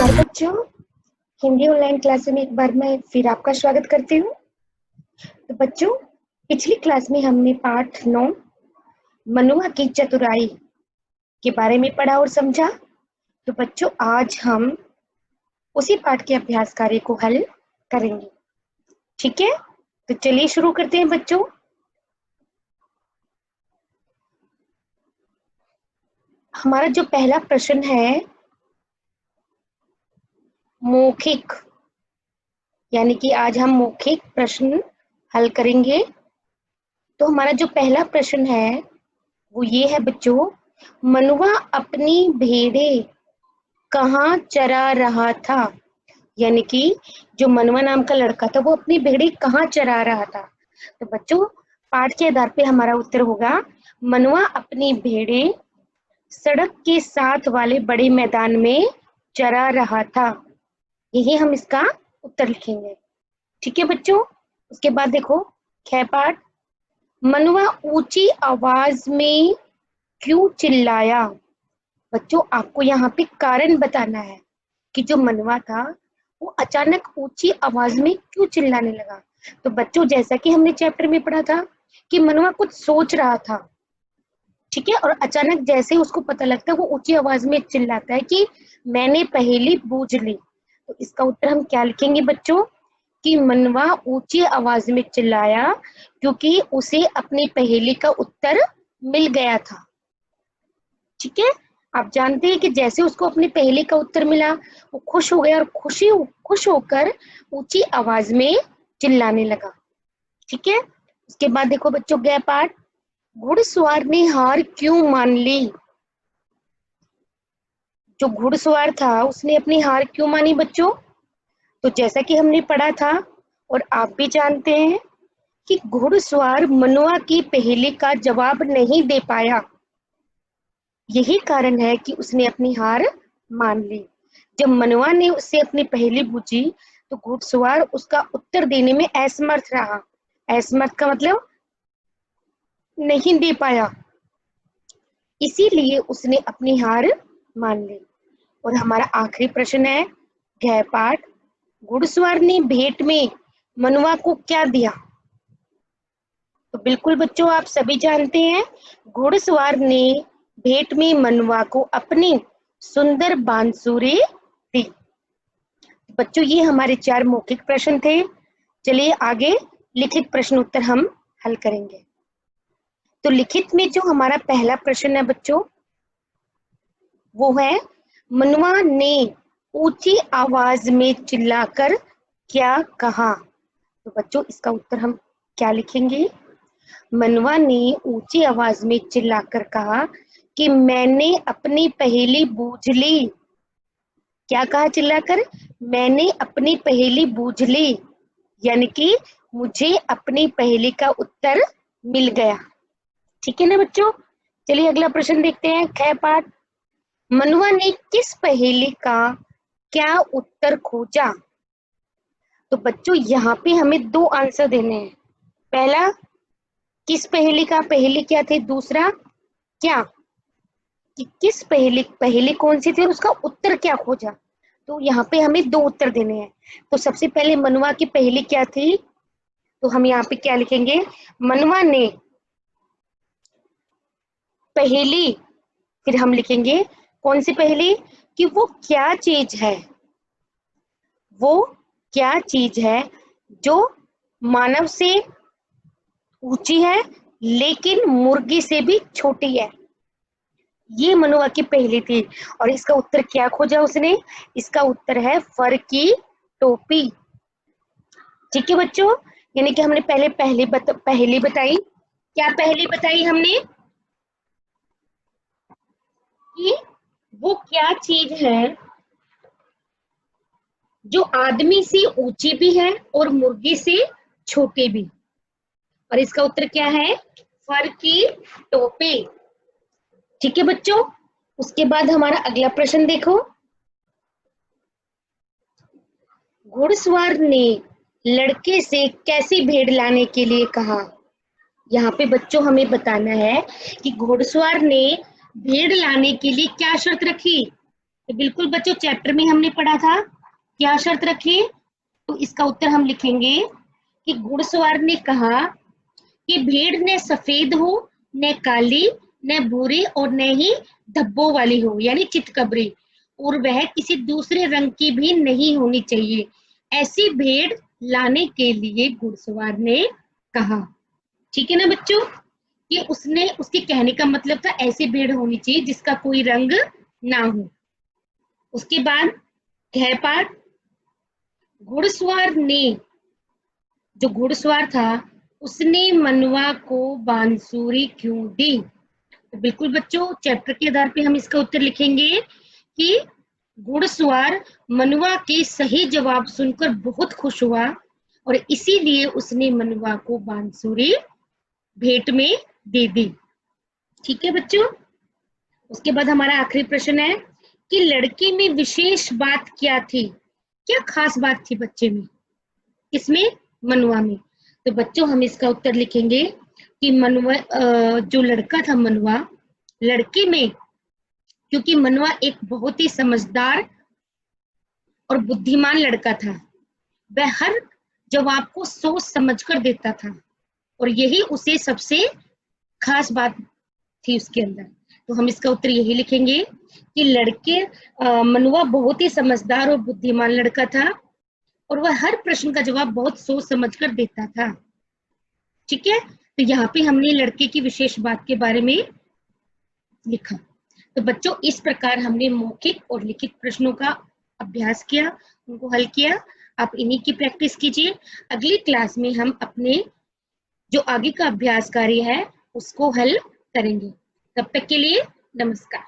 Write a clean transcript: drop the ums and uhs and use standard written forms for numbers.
नमस्कार बच्चों, Hindi online class में एक बार मैं फिर आपका स्वागत करती हूँ। तो बच्चों, पिछली क्लास में हमने पाठ 9 मनुआ की चतुराई के बारे में पढ़ा और समझा। तो बच्चों, आज हम उसी पाठ के अभ्यास कार्य को हल करेंगे। ठीक है, तो चलिए शुरू करते हैं बच्चों। हमारा जो पहला प्रश्न है मौखिक, यानी कि आज हम मौखिक प्रश्न हल करेंगे। तो हमारा जो पहला प्रश्न है वो ये है बच्चों, मनुआ अपनी भेड़ें कहाँ चरा रहा था। यानी कि जो मनुआ नाम का लड़का था वो अपनी भेड़ें कहाँ चरा रहा था। तो बच्चों, पाठ के आधार पे हमारा उत्तर होगा मनुआ अपनी भेड़ें सड़क के साथ वाले बड़े मैदान में चरा रहा था। यही हम इसका उत्तर लिखेंगे। ठीक है बच्चों, उसके बाद देखो ख पाठ, मनुआ ऊंची आवाज में क्यों चिल्लाया। बच्चों, आपको यहाँ पे कारण बताना है कि जो मनुआ था वो अचानक ऊंची आवाज में क्यों चिल्लाने लगा। तो बच्चों, जैसा कि हमने चैप्टर में पढ़ा था कि मनुआ कुछ सोच रहा था, ठीक है, और अचानक जैसे उसको पता लगता है वो ऊंची आवाज में चिल्लाता है कि मैंने पहेली बूझ ली। तो इसका उत्तर हम क्या लिखेंगे बच्चों कि मनुआ ऊंची आवाज में चिल्लाया क्योंकि उसे अपनी पहेली का उत्तर मिल गया था। ठीक है, आप जानते हैं कि जैसे उसको अपनी पहेली का उत्तर मिला वो खुश हो गया और खुश होकर ऊंची आवाज में चिल्लाने लगा। ठीक है, उसके बाद देखो बच्चों गय पाठ, घुड़सवार ने हार क्यों मान ली। जो घुड़सवार था उसने अपनी हार क्यों मानी बच्चों। तो जैसा कि हमने पढ़ा था और आप भी जानते हैं कि घुड़सवार मनुआ की पहेली का जवाब नहीं दे पाया। यही कारण है कि उसने अपनी हार मान ली। जब मनुआ ने उससे अपनी पहेली पूछी तो घुड़सवार उसका उत्तर देने में असमर्थ रहा। असमर्थ का मतलब नहीं दे पाया, इसीलिए उसने अपनी हार मान ली। और हमारा आखिरी प्रश्न है गह पाठ, घुड़सवार ने भेंट में मनुआ को क्या दिया। तो बिल्कुल बच्चों, आप सभी जानते हैं घुड़सवार ने भेंट में मनुआ को अपनी सुंदर बांसुरी दी। बच्चों, ये हमारे 4 मौखिक प्रश्न थे। चलिए आगे लिखित प्रश्न उत्तर हम हल करेंगे। तो लिखित में जो हमारा पहला प्रश्न है बच्चों वो है मनुआ ने ऊंची आवाज में चिल्लाकर क्या कहा। तो बच्चों, इसका उत्तर हम क्या लिखेंगे। मनुआ ने ऊंची आवाज में चिल्लाकर कहा कि मैंने अपनी पहेली बूझ ली। क्या कहा चिल्लाकर, मैंने अपनी पहेली बूझ ली, यानी कि मुझे अपनी पहेली का उत्तर मिल गया। ठीक है ना बच्चों, चलिए अगला प्रश्न देखते हैं ख पाठ, मनुआ ने किस पहेली का क्या उत्तर खोजा। तो बच्चों, यहाँ पे हमें 2 आंसर देने हैं। पहला किस पहेली का, पहेली क्या थी, दूसरा क्या कि किस पहेली कौन सी थी और उसका उत्तर क्या खोजा। तो यहाँ पे हमें 2 उत्तर देने हैं। तो सबसे पहले मनुआ की पहेली क्या थी, तो हम यहाँ पे क्या लिखेंगे, मनुआ ने पहेली, फिर हम लिखेंगे कौन सी पहेली कि वो क्या चीज है, वो क्या चीज है जो मानव से ऊंची है लेकिन मुर्गी से भी छोटी है। ये मनुआ की पहेली थी और इसका उत्तर क्या खोजा उसने, इसका उत्तर है फर की टोपी। ठीक है बच्चों, यानी कि हमने पहले पहेली बताई। क्या पहेली बताई हमने कि वो क्या चीज है जो आदमी से ऊंची भी है और मुर्गी से छोटी भी, और इसका उत्तर क्या है, फर की टोपी। ठीक है बच्चों, उसके बाद हमारा अगला प्रश्न देखो, घुड़सवार ने लड़के से कैसी भेड़ लाने के लिए कहा। यहाँ पे बच्चों हमें बताना है कि घुड़सवार ने भेड़ लाने के लिए क्या शर्त रखी। तो बिल्कुल बच्चों, चैप्टर में हमने पढ़ा था, क्या शर्त रखी? तो इसका उत्तर हम लिखेंगे कि घुड़सवार ने कहा कि भेड़ न सफेद हो, न काली, न भूरी और न ही धब्बों वाली हो, यानी चितकबरी, और वह किसी दूसरे रंग की भी नहीं होनी चाहिए। ऐसी भेड़ लाने के लिए घुड़सवार ने कहा। ठीक है ना बच्चों? कि उसने, उसके कहने का मतलब था ऐसी भेड़ होनी चाहिए जिसका कोई रंग ना हो। उसके बाद घैपाठ, घुड़सवार ने, जो घुड़सवार था, उसने मनवा को बांसुरी क्यों दी? तो बिल्कुल बच्चों, चैप्टर के आधार पे हम इसका उत्तर लिखेंगे कि घुड़सवार मनवा के सही जवाब सुनकर बहुत खुश हुआ और इसीलिए उसने मनवा को बांसुरी भेंट में दे दी। ठीक है बच्चों? उसके बाद हमारा आखिरी प्रश्न है कि लड़की में विशेष बात क्या थी? क्या खास बात थी बच्चे में? किसमें? मनवा में। तो बच्चों हम इसका उत्तर लिखेंगे कि मनवा, जो लड़का था मनवा, लड़के में, क्योंकि मनवा एक बहुत ही समझदार और बुद्धिमान लड़का था, वह हर जवाब को सोच समझकर देता था और यही उसे सबसे खास बात थी उसके अंदर। तो हम इसका उत्तर यही लिखेंगे कि मनवा बहुत ही समझदार और बुद्धिमान लड़का था और वह हर प्रश्न का जवाब बहुत सोच समझकर देता था। ठीक है? तो यहाँ पे हमने लड़के की विशेष बात के बारे में लिखा। तो बच्चों, इस प्रकार हमने मौखिक और लिखित प्रश्नों का अभ्यास किया, उनको हल किया। आप इन्हीं की प्रैक्टिस कीजिए। अगली क्लास में हम अपने जो आगे का अभ्यास कार्य है उसको हल करेंगे। तब तक के लिए नमस्कार।